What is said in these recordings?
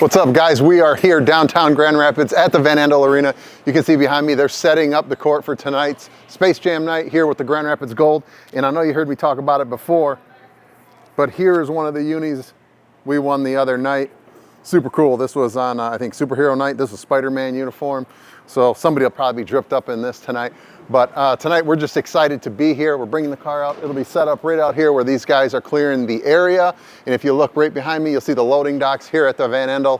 What's up, guys? We are here downtown Grand Rapids at the Van Andel Arena. You can see behind me, they're setting up the court for tonight's Space Jam night here with the Grand Rapids Gold. And I know you heard me talk about it before, but here is one of the unis we won the other night. Super cool. This was on, I think, Superhero Night. This was Spider-Man uniform. So somebody will probably be dripped up in this tonight. But tonight we're just excited to be here. We're bringing the car out. It'll be set up right out here where these guys are clearing the area. And if you look right behind me, you'll see the loading docks here at the Van Andel.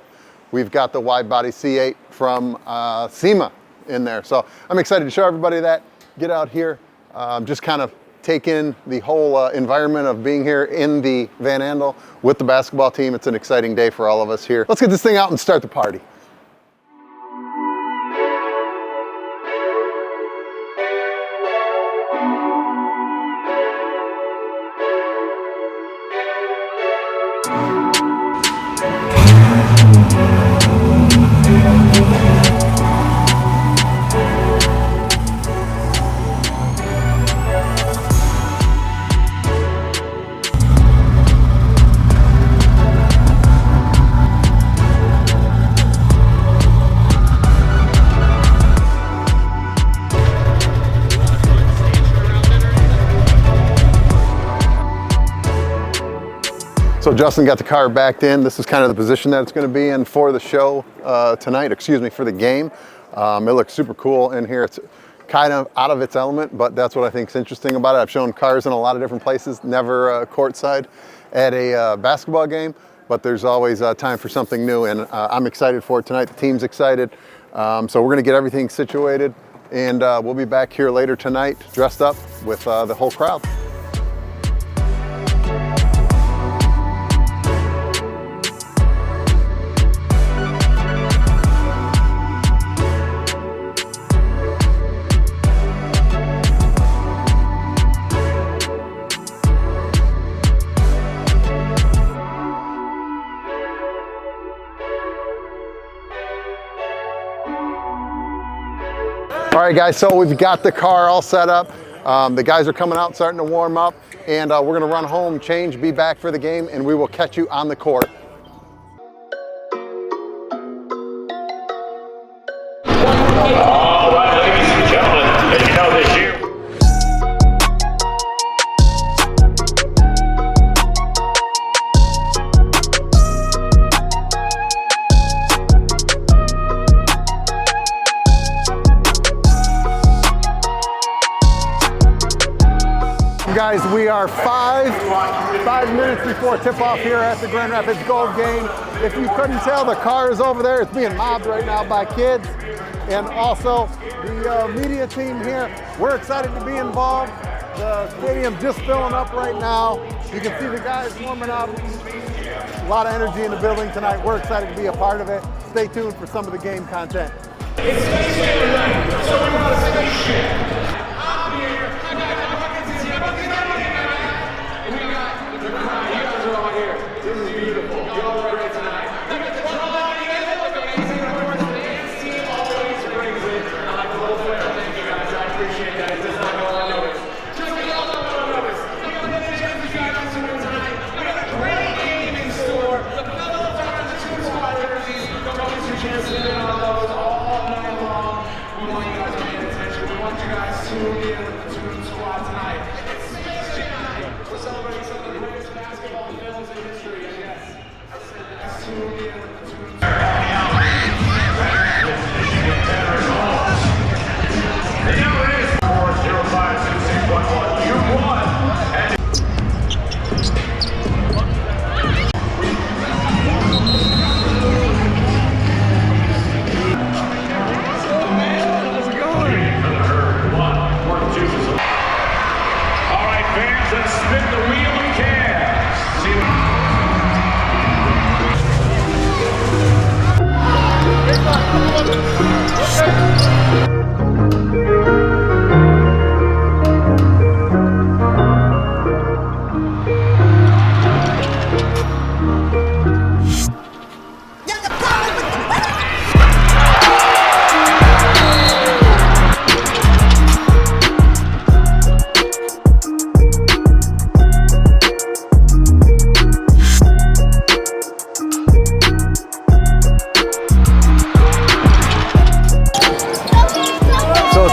We've got the Widebody C8 from SEMA in there. So I'm excited to show everybody that. Get out here, just kind of take in the whole environment of being here in the Van Andel with the basketball team. It's an exciting day for all of us here. Let's get this thing out and start the party. So Justin got the car backed in. This is kind of the position that it's going to be in for the show tonight, excuse me, for the game. It looks super cool in here. It's kind of out of its element, but that's what I think is interesting about it. I've shown cars in a lot of different places, never courtside at a basketball game, but there's always time for something new, and I'm excited for it tonight. The team's excited. So we're going to get everything situated, and we'll be back here later tonight dressed up with the whole crowd. All right, guys, so we've got the car all set up. The guys are coming out, starting to warm up, and we're gonna run home, change, be back for the game, and we will catch you on the court. All right, ladies and gentlemen, as you know this year. Guys, we are five minutes before tip-off here at the Grand Rapids Gold game. If you couldn't tell, the car is over there. It's being mobbed right now by kids. And also the media team here. We're excited to be involved. The stadium just filling up right now. You can see the guys warming up. A lot of energy in the building tonight. We're excited to be a part of it. Stay tuned for some of the game content. It's Space Jam night, so we want to say shit.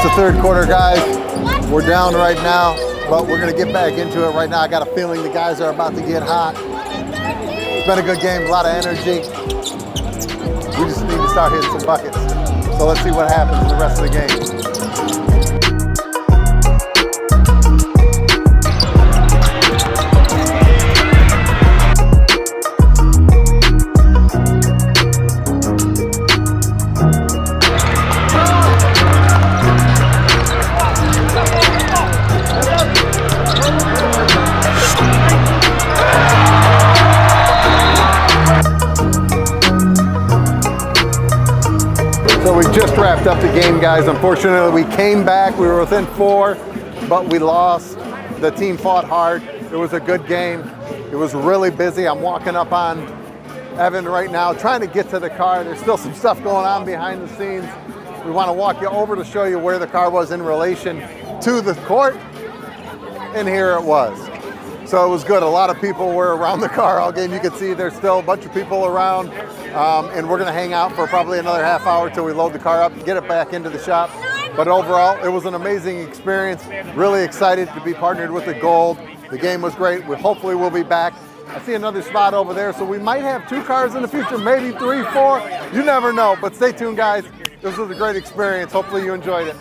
Just the third quarter, guys. We're down right now, but we're gonna get back into it right now. I got a feeling the guys are about to get hot. It's been a good game, a lot of energy. We just need to start hitting some buckets. So let's see what happens in the rest of the game. So we just wrapped up the game, guys. Unfortunately, we came back. We were within 4, but we lost. The team fought hard. It was a good game. It was really busy. I'm walking up on Evan right now, trying to get to the car. There's still some stuff going on behind the scenes. We want to walk you over to show you where the car was in relation to the court, and here it was. So it was good. A lot of people were around the car all game. You can see there's still a bunch of people around, and we're gonna hang out for probably another half hour till we load the car up, get it back into the shop. But overall, it was an amazing experience. Really excited to be partnered with the Gold. The game was great. Hopefully we'll be back. I see another spot over there, so we might have 2 cars in the future, maybe 3, 4. You never know, but stay tuned, guys. This was a great experience. Hopefully you enjoyed it.